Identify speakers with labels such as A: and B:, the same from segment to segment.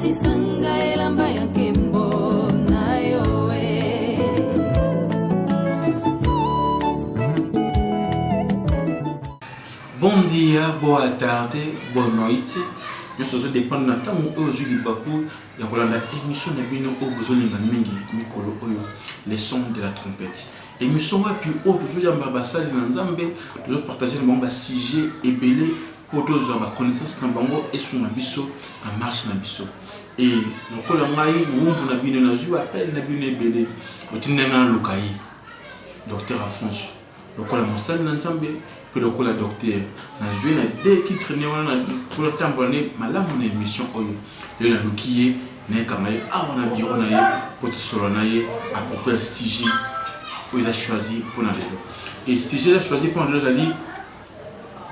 A: Bon dia, boa tarde, bonne noite. Nous sommes dépendants de temps où aujourd'hui Bakou y a voilà émission de bino au besoin de mingi mikolo oyo les sons de la trompette. Émission wa puis au toujours ya mbabasa na nzambe toujours partager le sujet et belé pour tous avoir connaissance na bango et sur na biso na marche na biso. Et donc la ngai mumbu na bino na joue appel na bino belé otinena lokai docteur Afonso. Donc la mosal na nzambe pour le docteur na joué na deux titres pour le temps bonné malamu na émission oyo le na lukiye na kamaye on a bureau na ye pour solo na ye à propos de sujet où il a choisi pour na lelo et sujet a choisi pour na lelo ali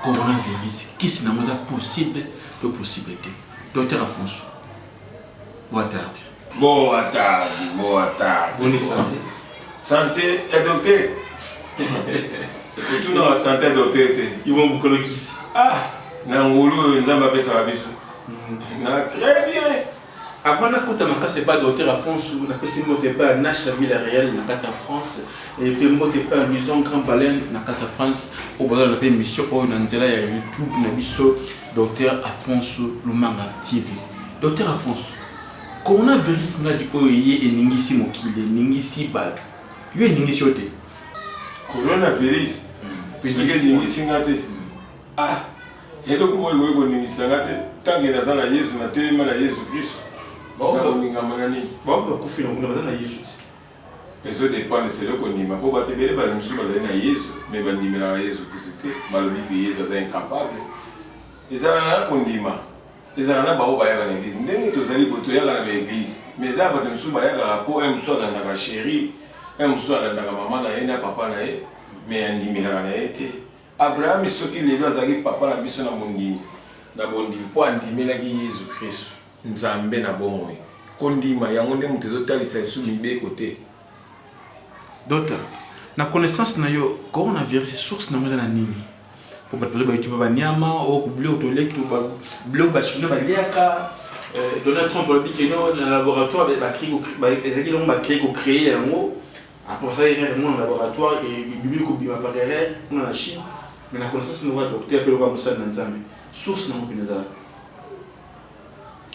A: coronavirus qui c'est na moda possible de possibilité docteur Afonso boa tarde bonne
B: santé et docteur tout dans la santé docteur
A: ils vont vous coloquer ici
B: Nangolo nzamba pesa babiso na très bien
A: avant na kota maka c'est pas docteur Afonso na pesi moté pas Nash Villarreal na kata France et puis moté pas maison Grand Baleine na kata France au bazar na pe mission o na nzela ya YouTube na biso docteur Afonso Lumanga TV. Docteur Afonso coronavirus na di oye eningisi mokile ningisi bad yo eningisi yote
B: coronavirus ningisi ngate hello ko moyo ko ningisa ngate tangi na sana Yesu na telema na Yesu Kristo ba ninga manani
A: ba kufina kuna bazana Yesu
B: eso dépend c'est le ko nima po batebele ba musu bazana Yesu mais ba ndimela Yesu Kristo balobi que Yesu est incapable ezala na ko ndima ezala na ba o ba ya na église ndenge tozali boto ya na église mais za ba musu ba ya ko un musu na ba chérie un musu na maman na ye na papa na ye mais ndimela na ye Abraham soki lelo azaki papa na biso na mondimi na bondi po andimela ki Yesu Kristo nzambe na bomoi kondima yango nde mutu ezotalisa esu mibeko te.
A: Docteur na connaissance na yo coronavirus source na mwana nini po bato ba banyama o kublo toleki to ba blog ba chino ba liaka Donald Trump a dit que non dans laboratoire ba créé yango après ça il y a un laboratoire et bibi ko bima par derrière on a Chine. Mais la connaissance nous va docteur appelle au Moussa Nanzambe. Source non plus ça.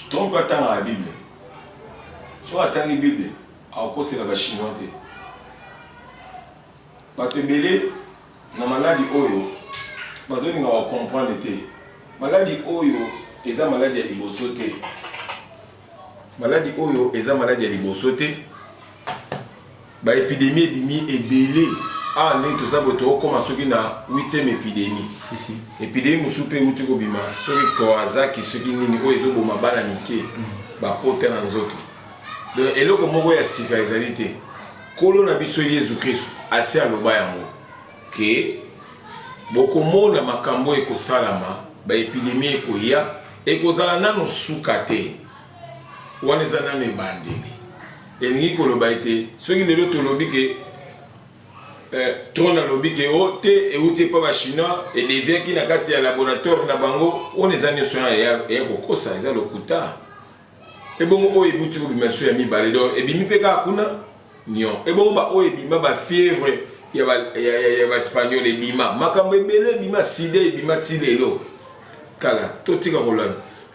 B: Trompe attend la Bible. Soit attend la Bible, à cause c'est la chinois. Pas te belé, na maladie oyo. Bazo ni va comprendre te. Maladie oyo, eza maladie ya liboso te. Maladie oyo, eza maladie ya liboso te. Ba épidémie bimi ebelé. Ne tout ça boto comme soki na 8e épidémie
A: si
B: épidémie musupe uti ko bima soki ko azaki soki nini o ezo boma bana mike ba pote na nzoto donc eloko moko ya sika ezalité kolo na biso Yesu Kristo asi aloba yango ke bokomona makambo ekosalama ba épidémie ekoya ekozala nano suka te wana eza nano ebandeli elingi koloba ete soki lelo tolobi ke trona lobi ke ote et outé pas ba chinois et des viens qui na kati ya laboratoire na bango on les années soin ya kokosa eza lokuta e bongo o ebuti ko bimaso ya mibale do e bimi peka kuna nyon e bongo ba o e bima ba fièvre ya ba espagnol e bima makambo ebele bima side e bima tilelo kala to tika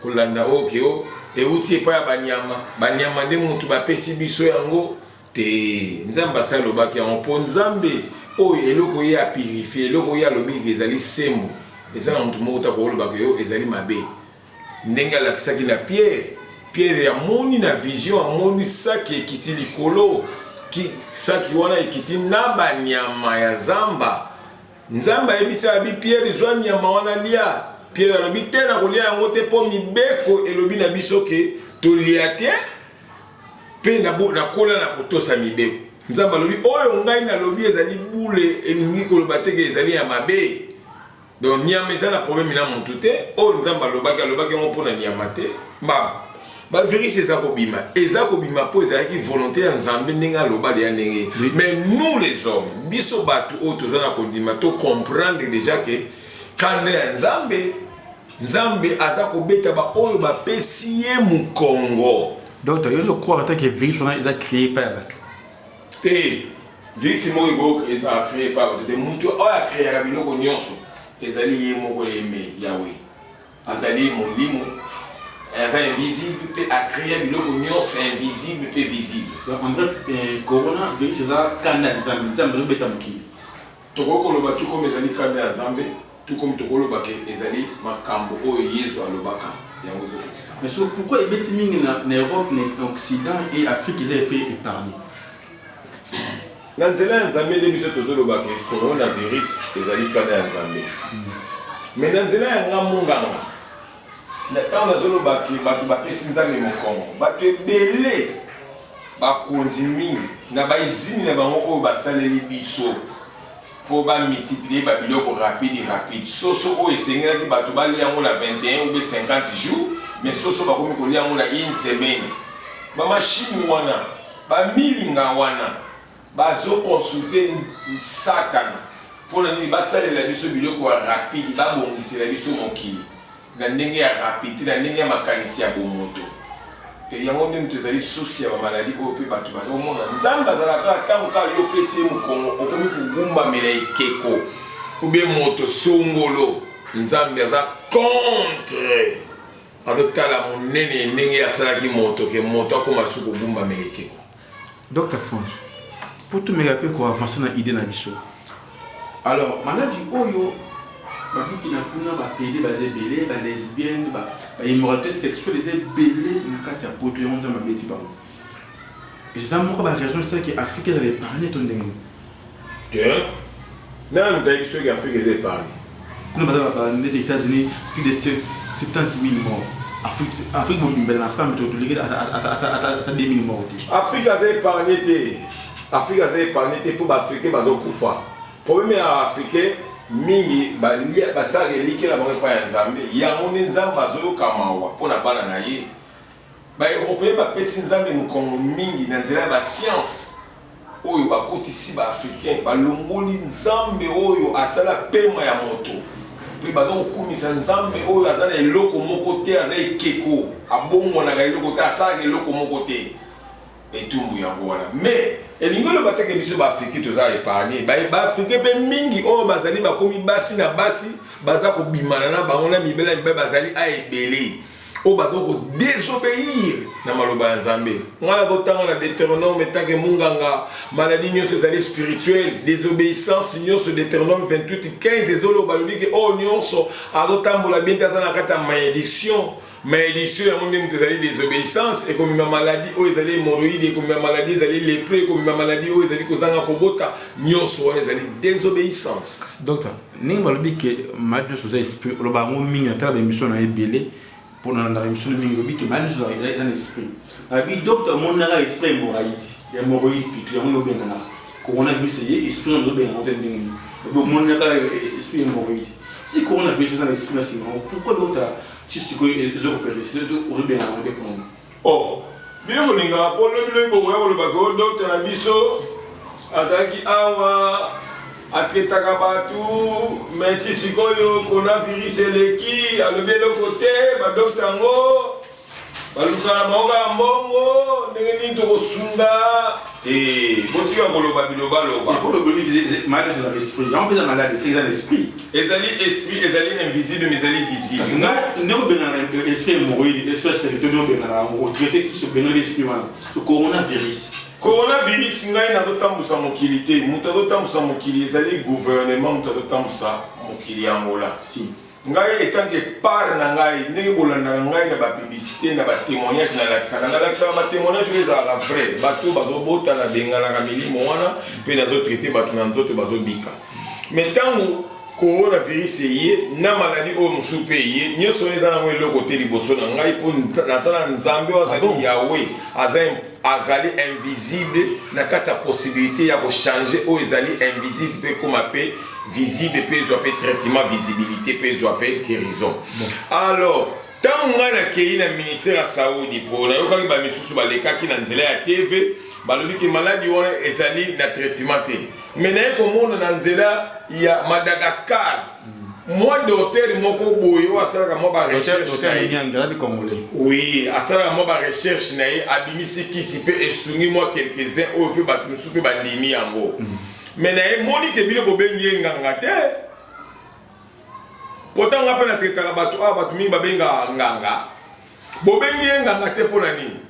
B: kolanda oke o e outi pa ya banyama nde mutu ba pesi biso yango te nzamba salo baki en pon nzambe o eloko ya purifier eloko ya lobi ezali sembo ezala mutu moko ta ko loba ke ezali mabe ndenga la kisaki na pierre ya moni na vision amoni saki ekiti likolo ki saki wana ekiti na banyama ya zamba nzamba ebisa bi pierre zwa nyama wana lia pierre lobi te na kolia yango te po mibeko elobi na biso ke to lia te pe na kola na kotosa mibeko nzamba lobi oyo ngai na lobi ezali bule elingi koloba teke ezali ya mabe donc nyama ezala problème na mutu te oyo nzamba lobaki ngo mpona nyama te ba virus eza kobima po ezalaki volonté ya nzambe ndenge aloba ya ndenge mais nous les hommes biso bato oyo toza na kondima to comprendre déjà que kanda ya nzambe nzambe aza kobeta ba oyo bapesi ye mukongo.
A: Docteur, je crois que le virus est créé par Batou.
B: Et virus est créé par Batou. Des gens qui ont créé la biloko nyonso, ils allaient y aimer Yahweh. Azali molimo, azali invisible, peut a créé biloko nyonso invisible, peut visible.
A: En bref, corona virus est canal, nzambe beta mukili.
B: Toko lo batu comme ezali canal nzambe, tout comme toko lo baké ezali makambo oyo Yesu alobaka.
A: Mais pourquoi les bêtises en Europe, en Occident et Afrique, ils ont été épargnés?
B: Dans le Zambie, les gens qui ont le coronavirus, ils ont été épargnés. Mais dans le Zambie, il y a un monde. Il y a un monde qui a été épargné. Il y a pour multiplier les biloko rapide. Soso o esengela ki bato bali yango na 21 ou 50 jours, mais soso bakomi kolia yango na une semaine. Ba machine wana, ba milinga wana, bazo consulter Satan. Pour nini basalela biso biloko rapide, ba bongisela biso mokili. Na ndenge ya rapide, na ndenge ya makanisi ya bomoto. Et yango ndenge tozali sosi ya maladie oyo pe bato bazomona nzambe azalaka ntango kaka yo pesi mokongo okomi kogumbamela ekeko ube moto songolo nzambe aza contre azotala monene ndenge asalaki moto ke moto akoma su kogumbamela ekeko.
A: Docteur France, pour tout me rappeler qu'on avance dans l'idée de biso. Alors, maladie oyo babiki na kuna ba pédé ba zébélé ba lesbienne ba immoralité sexuelle les belé na kati ya poto ya nzamba beti ba. Et ça moko ba raison c'est que Afrique elle épargné ton ndenge.
B: Non, d'ailleurs ceux qui Afrique les épargné.
A: Kuna ba les États-Unis plus de 70 000 morts. Afrique mon bel ensemble to lié à 2 000 morts.
B: Afrique a épargné té. Afrique a épargné té pour africain bazo kufa. Problème africain mingi balia basale like la bango pa nzambe yango nzambe azoyoka mawa pona bana na ye ba européen ba pesi nzambe mukongo mingi na nzela ba science oyo bakotisi ba africain balongoli nzambe oyo asala pema ya moto pe bazo kokumisa nzambe oyo azana eloko moko te aza ekeko abongo na eloko te asala eloko moko te etumbu yango wana mais elingolo bateke biso ba africain toza épargné ba africain pe mingi oyo bazali bakomi basi na basi baza ko bimana na bango na mibela bazali a ebele o bazo ko désobéir na maloba ya nzambe ngala kotanga na Deutéronome tanke munganga maladie nyonso ezali spirituelle désobéissance nyonso Deutéronome 28:15 ezolo balobi ke o nyonso azotambola bien kaza na kata malédiction. Mais ici, il y a une désobéissance et comme une maladie, où ils allaient hémorroïdes, comme une maladie, ils allaient lépreux, comme une maladie, où ils allaient kozanga kobota, nyonso ils allaient désobéissance.
A: Docteur, n'importe balobi que maladie sous esprit, le baron mingi à la émission na ebélé pour dans la émission mingi bi que maladie sous un esprit. Abi docteur mon nara esprit hémorroïde, hémorroïde puis il y a un benana. Coronavirus est esprit on doit bien entendre dingue. Mon nara esprit hémorroïde. Si coronavirus est un esprit sinon pourquoi docteur si tu connais les autres c'est de bien avec moi.
B: Oh, bien on inga pour le bo le bago docteur na biso azaki awa atretaka batu mais ti sikoyo coronavirus eleki alobi lokote ba docteur ngo baluka maoka mbongo ndenge nini tokosunda te botika koloba biloba loba
A: pour le global malade c'est l'esprit on peut dire malade c'est l'esprit
B: ezali esprit ezali invisible mais ezali visible
A: non ben esprit hémorroïde esprit c'est le nom ben on traité qui se ben l'esprit ce coronavirus
B: ngai na totambusa mokili te mutu azotambusa mokili ezali gouvernement mutu azotambusa mokili yango la
A: si
B: ngai etant que part na ngai ndenge bolandaka ngai na bapublicité na batémoignage na lakisaka batémoignage oyo ezalaka vrai bato bazobota na benganaka milimo wana mpe nazotraite bato na nzoto bazobika mais ntango coronavirus eye na maladi oyo mosusu mpe eye nyonso oyo eza nango eloko te liboso na ngai mpo naza na nzambe oyo azali yawe azali invisible na kati ya possibilité ya kochange oyo ezali invisible mpe koma mpe visible mpe ezwa mpe traitement visibilité mpe ezwa mpe guérison. Alors ntango ngai nakei na ministère ya saudi mpo nayokaki bamisusu balekaki na nzela ya tv balobiki maladi wana ezali na traitement te mais naye komona na nzela ya Madagascar moi docteur moko boyo asala moi ba recherche na oui asala moi ba recherche na abimisi kisi pe esungi moi quelques-uns o pe ba musu pe ba ndimi yango mais na moni ke bino bobengi nganga te pourtant ngapa na traitaka bato bato mingi babenga nganga bobengi nganga te pona nini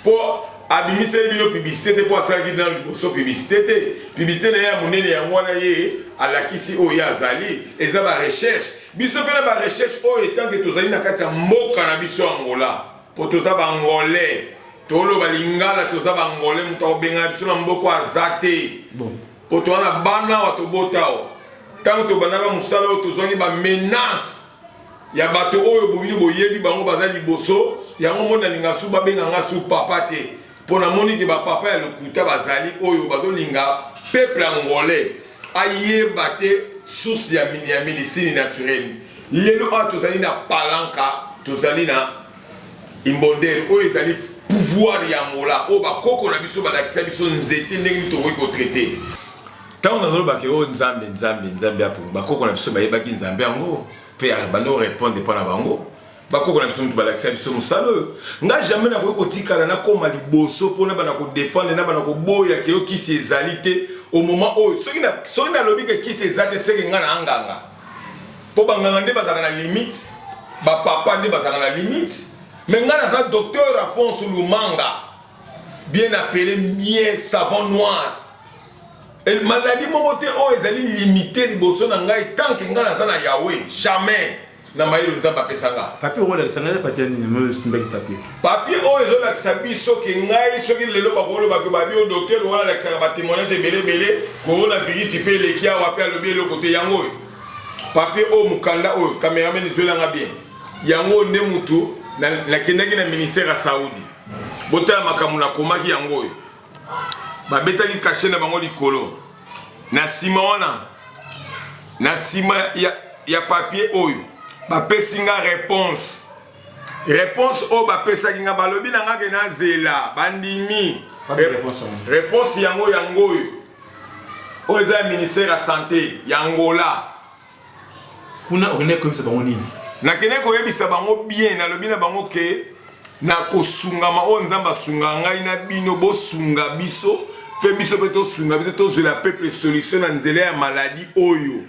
B: po abimiseli bino publicité te po asalaki dans liboso publicité te publicité na ya monene yango wana ye alakisi oyo azali eza ba recherche biso pe na ba recherche oyo etanke tozali na kati ya mboka na biso Angola po toza bangolais toloba lingala toza bangolais moto akobenga biso na mboka aza te po towana bana wa tobotao ntango tobandaka mosala oyo tozwaki bamenace ya bato oyo bobini boyebi bango baza liboso yango mona linga su babenganga su papa te mpo namoni ke bapapa ya lokuta bazali oyo bazolinga peuple angolais ayeba te source ya médecine naturelle lelo awa tozali na palanka tozali na imbondere oyo ezali pouvoir ya Angola oyo bakoko na biso balakisa biso nzete ndenge tokoki kotraite ntango nazolobaki oyo nzambe apo bakoko na biso bayebaki nzambe yango mpe bando répondre mpo na bango bakoko na biso mutu balakisa biso mosala oyo nga jamais nakoki kotikala nakoma liboso mpona bana kodefendre na bana koboya ke yo kisi ezali te au moment oyo soki nalobi ke kisi eza te seke nga na nganga mpo banganga nde bazalaka na limite bapapa nde bazalaka na limite mais nga naza docteur Alphonse Lumanga bien appelé bien savant noir maladie moko te oyo ezali limité liboso na ngai tant que nga naza na Yahweh jamais na mayelo nzambe apesanga
A: papier oyo olakisanga papier nini mo simbaki
B: papier oyo ezolakisa biso ke ngai soki lelo bakolobaki babi o docteur wana alakisaka batémoignage ebelebele coronavirus mpe eleki awa mpe alobi eloko te yango oyo papier oyo mokanda oyo cameraman ezolanga bien yango nde mutu nakendaki na ministère ya Saudi botala makambo nakomaki yango oyo babetaki kashe na bango likolo na nsima wana na nsima ya papier oyo bapesi nga réponse oyo bapesaki nga balobi na nga ke nazela bandimi réponse yango oyo eza ya ministère ya santé ya Angola
A: kuna okende koyebisa bango nini
B: nakende koyebisa bango bien nalobi na bango ke na kosungama oyo nzambe asunga ngai na bino bosunga biso mpe biso mpe tosunga biso tozwela peuple solution na nzela ya maladi oyo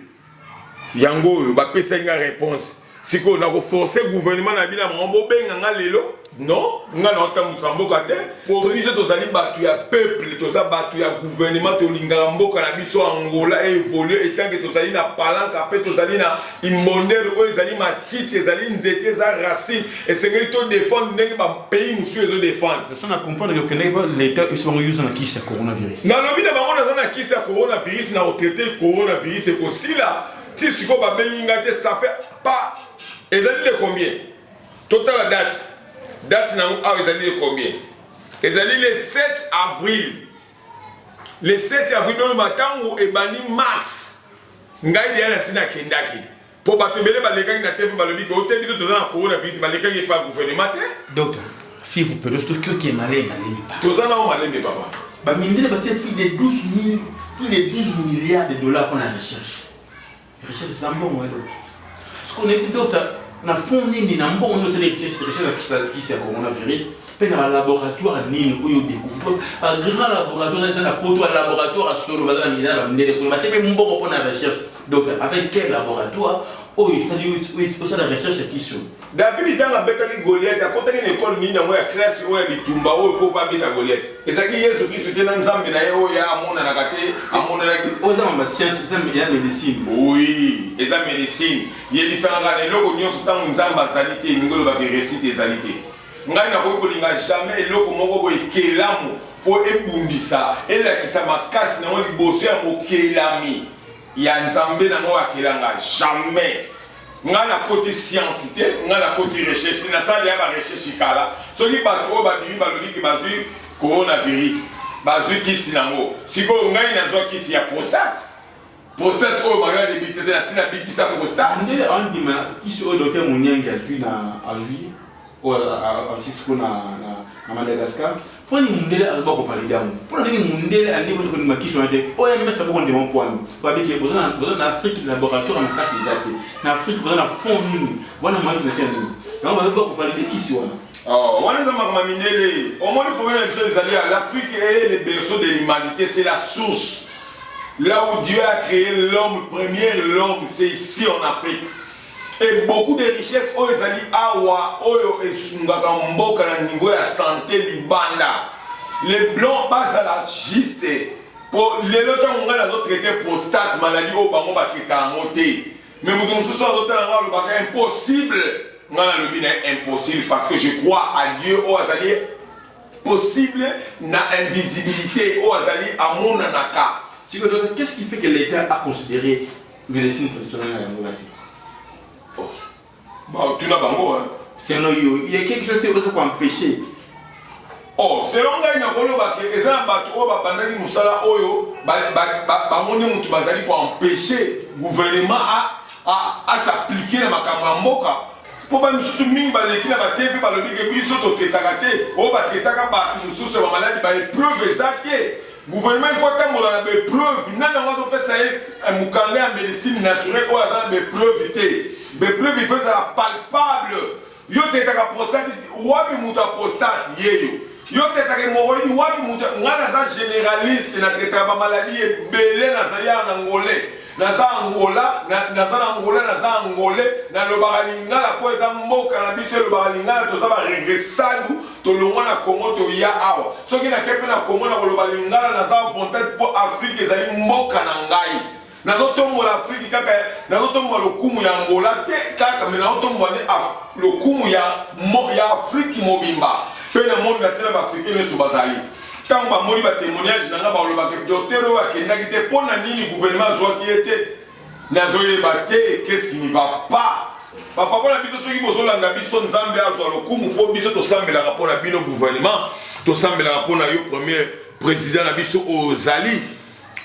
B: yango oyo bapesaki nga réponse sikoyo nakoforce gouvernement na bino bango bobenga nga lelo non nga naotambusa mboka te po biso tozali bato ya peuple toza bato ya gouvernement tolingaka mboka na biso Angola évolue etanke tozali na palanka mpe tozali na imbondere oyo ezali matiti ezali nzete eza racine esengeli todefendre ndenge bapays mosusu ezodefendre
A: na comprendre ke okendeki pa l'état biso bango yuza na kisi ya coronavirus
B: nalobi na bango naza na kisi ya coronavirus na kotraite coronavirus ekosila ti sikoyo babengi nga te ça fait pas ezali le combien total date na awa ezali le combien ezali le 7 avril le 7 avril oyo matango ebandi mars ngai deya na sina kendaki po bato ebele balekaki na te mpo balobi ke ote biso toza na coronavirus balekaki epa gouvernement te
A: docteur s'il vous plaît surtout que malemi
B: toza nao malemi papa
A: bamindele batie plus de 12 milliards de dollars pour la recherche eza mbongo edo soki oneki docteur na fond nini na mbongo nyonso recherche kisi ya coronavirus mpe na balaboratoire nini oyo découvre bagrand laboratoire eza na poto ya laboratoire solo baza na milina bamindele kuna batie mpe mbongo mpo na recherche docteur avec quel laboratoire oyo osala recherche ya kisi oyo
B: David ntango abetaki Goliath akotaki na ekole nini yango ya classe oyo ya bitumba oyo mpo babeta Goliath ezalaki Yesu Kristo te na nzambe na ye oyo amonanaka te amonanaki
A: oyo eza mamba science eza médecine
B: oui eza médecine yebisangaka na eloko nyonso ntango nzambe azali te elingi olobaka récite ezali te ngai nakoki kolinga jamais eloko moko boye ekelamu mpo ebundisa elakisa makasi nango liboso ya mokelami ya nzambe nango akelanga jamais nga na koti science te nga na koti recherche te nasala ya barecherche kala soki bato oyo babimi balobi ke bazwi coronavirus bazwi kisi nango sikoyo ngai nazwa kisi ya prostate oyo bayoya debisa te nasina bikisa prostate
A: ndele andima kisi oyo docteur Munyangi azwi à Madagascar. Pour les mondiaux, à l'époque, on valide. Pour les mondiaux, à l'époque, on a qui sont été. Oh, il y a ça pour mon point. Pour dire que vous en Afrique, laboratoire en place des en Afrique, vous en a fond nous. Voilà, moi, je suis nous. Donc, on va pas valider qui sont.
B: Oh, on est en Minélé. Au moins, le problème, c'est aller à l'Afrique et les berceaux de l'humanité, c'est la source. Là où Dieu a créé l'homme, l'homme, c'est ici en Afrique. Et beaucoup de richesses, oh, ils allaient awa, oh, et sungaka mboka na niveau de santé libanda. Les blancs passent à la juste. Pour les autres, on a traité prostate, maladie, oh, bah, on va traiter en moté. Mais nous sommes sur le impossible. On a le vin impossible parce que je crois à Dieu, oh, azali possible, na invisibilité, oh, azali amon nanaka.
A: Qu'est-ce qui fait que l'État a considéré médecine traditionnelle à Angola?
B: Oh, bah, tu n'as pas hein.
A: C'est non, il y a quelque chose qui peut empêcher.
B: Oh, selon nga ina kolo ba ke eza bato o ba bandaki musala oyo ba moni mutu bazali ko empêcher gouvernement à s'appliquer na makambo ya mboka. Po ba misusu mingi baleki na batevi balobi ke biso toketaka te o baketaka bato mosusu ba maladi ba épreuve ezake. Gouvernement il faut tambola na épreuve nana ngo topesa ye mukanda ya médecine naturelle o aza na épreuve te. Épreuve il faut ça palpable. Yo tetaka prostate wapi mutu a prostate yeyo. Yo tetaka hémorroïde wapi mutu ngana za généraliste na tetaka ba maladie ebele na zaya na ngolé. Naza Angola, naza angolais, na lobaka lingala po eza mboka na biso lobaka lingala toza ba regressandu to longwa na Congo to ya awa. Soki na kepe na Congo na loba lingala naza volonté po Afrique ezali mboka na ngai. Na zotombola Afrique kaka na zotombola lokumu ya Angola te kaka mais na zotombola lokumu ya Afrique mobimba. Pe na monde na tina ba Afrique ne subazali. Quand on a des témoignages, on a des docteurs qui ont été pour le gouvernement qui était qu'est-ce qui ne va pas. Papa, on a dit que ceux qui ont dit Nzambe a le coup, pour biso to sambe la rapport à bino gouvernement, to sambe la rapport à yo premier président na biso Ozali.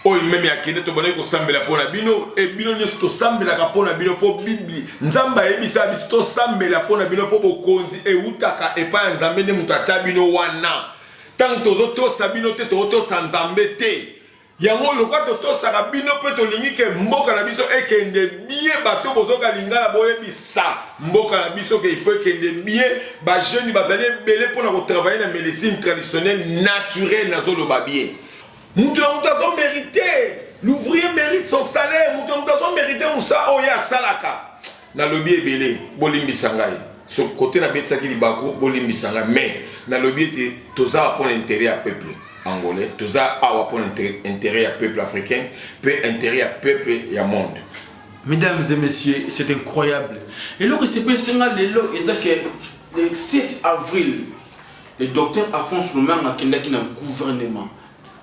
B: O même ya kende to bonne ko sambe la rapport à bino et bino nyo to sambe la rapport à bino pour Bible. Nzamba ebisa biso to sambe la rapport à bino pour bokonzi e utaka e pa Nzambe ne mutacha bino wana. Tant que tu sabino te to sanzambe te yango lokwa to sarabino pe to lingi ke mboka na biso ekende bien bato bozoka lingala boyebisa mboka na biso ke il faut ekende bien ba jeune bazali belé pour na travailler na médecine traditionnelle naturelle na zolo babie mutu azo mériter l'ouvrier mérite son salaire mutu azo mériter musa oya salaka na lobby belé bolimbisa ngai sur côté na betsaki libako bolimbisa ngai mais na lobby te toza pour l'intérêt à peuple angolais toza awa pour l'intérêt à peuple africain peu intérêt à peuple et à monde.
A: Mesdames et messieurs, c'est incroyable. Et là que c'est pas le 7 avril le docteur Alphonse Lomar na kenda ki na gouvernement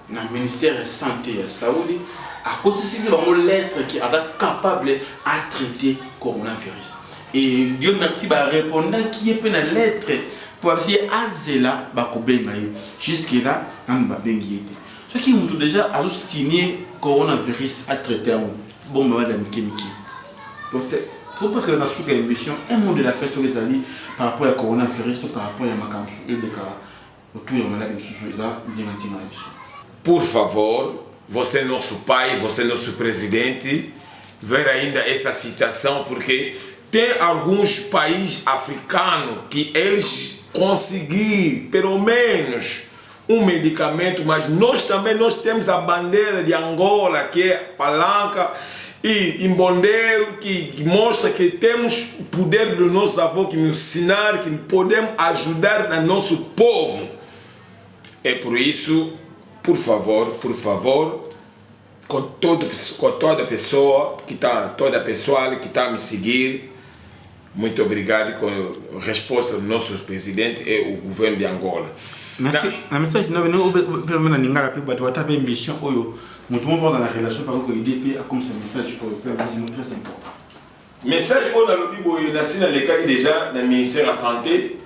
A: na ministère de santé ya Saoudi a cotisé une lettre qui est capable à traiter coronavirus. Et Dieu merci ba répondant qui est pe na lettre pour essayer azela ba ko benga jusque là quand ba bengi été. Ce qui nous déjà a signé coronavirus à traiter bon madame Kimiki. Peut-être parce que dans cette émission un mot de la fête sur les alliés par rapport à coronavirus par rapport à makamsu de cas autour de maladie sujeira dimantima isso.
B: Por favor, você nosso pai, você nosso presidente, ver ainda essa situação porque tem alguns países africanos que eles conseguiram pelo menos um medicamento, mas nós também temos a bandeira de Angola que é palanca e imbondeiro que mostra que temos o poder do nosso avô que nos ensinar que podemos ajudar no nosso povo. É por isso, por favor, com toda pessoa que está, toda pessoa que está a me seguir. Muito obrigado com a resposta do nosso presidente e o governo de Angola.
A: Na message não na ningara pe bato bata pe mission oyo mutu mo dans la relation par ko IDP a comme ce message pour le peuple très important.
B: Message on a lobi boyo na sina le cas déjà dans ministère de la santé.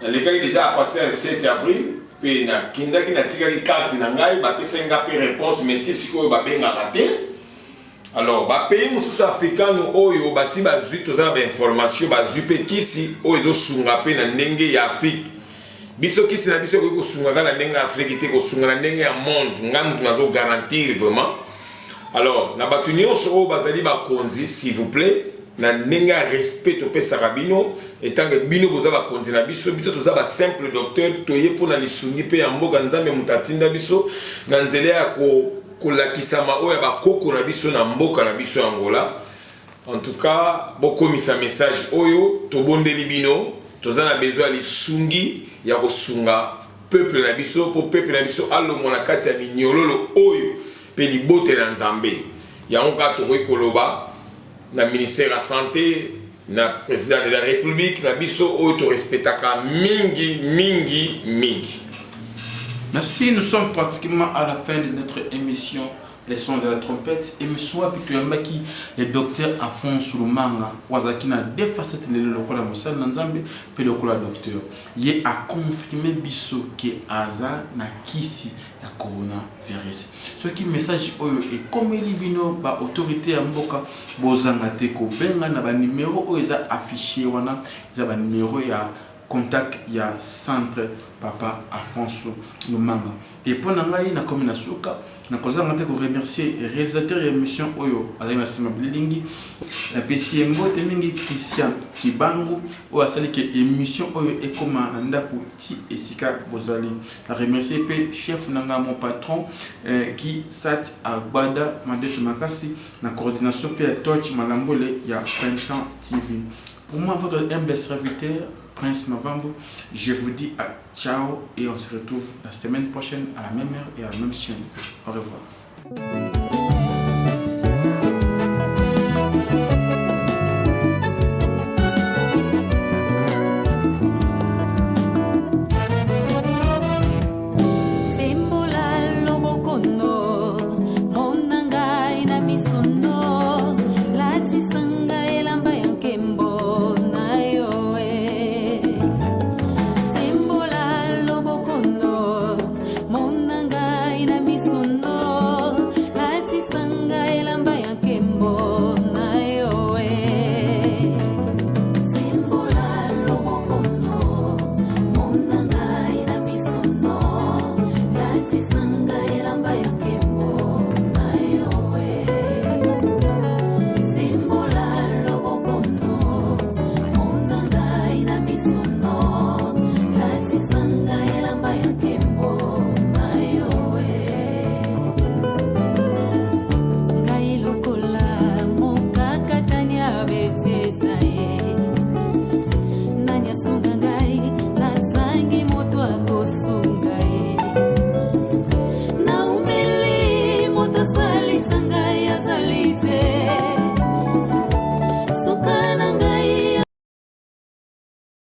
B: Le cas déjà à partir du 7 avril pe na kinda ki na tika ki carte na ngai ba pesa nga pe réponse métis ko ba benga raté. Alors, pays mosusu africain oyo basi bazui toza na information bazui pe kisi oyo ezosunga pe na ndenge ya Afrique. Biso kisi na biso ko sunga na ndenge ya Afrique te ko sunga na ndenge ya monde ngamu tunazo garantir vraiment. Alors, na batu nyonso oyo bazali bakonzi s'il vous plaît na ndenge ya respect to pe sarabino etant que bino boza bakonzi na biso biso toza ba simple docteur toye pona lisungi pe ya mboka nzambe mutatinda biso na nzela ya kolakisama oyo bakoko na biso na mboka na biso ya Angola. En tout cas bokomisa message oyo tobondeli bino toza na besoin lisungi ya kosunga peuple na biso po peuple na biso alongo na kati ya minyololo oyo pe libote na nzambe yango ka tokoki koloba na ministère la santé na président de la république na biso oyo to respectaka mingi mingi mingi.
A: Merci, nous sommes pratiquement à la fin de notre émission Les sons de la trompette. Émission qui le docteur Alphonse Lumanga wazaki na deux facettes le lokola mosala nzambe pe lokola docteur. Ye a confirmé biso que aza na kisi ya coronavirus. Ce qui message oyo et comme libino ba autorité ya mboka bozanga te ko benga na ba numéro oyo za affiché wana za ba numéro ya contact ya centre Papa Alphonse Lumanga. Et pour nangai na comme na suka na kozanga te ko remercier réalisateur de l'émission oyo azali na sima bilingi na PC mbote mingi Christian Kibangu o asali ke émission oyo ekoma na ndako ti esika bozali na remercier pe chef nanga mon patron qui sat agbada Madès Makasi na coordination pe Torch Malambole ya Printemps TV. Pour moi votre humble serviteur Prince Mavambo, je vous dis ciao et on se retrouve la semaine prochaine à la même heure et à la même chaîne. Au revoir.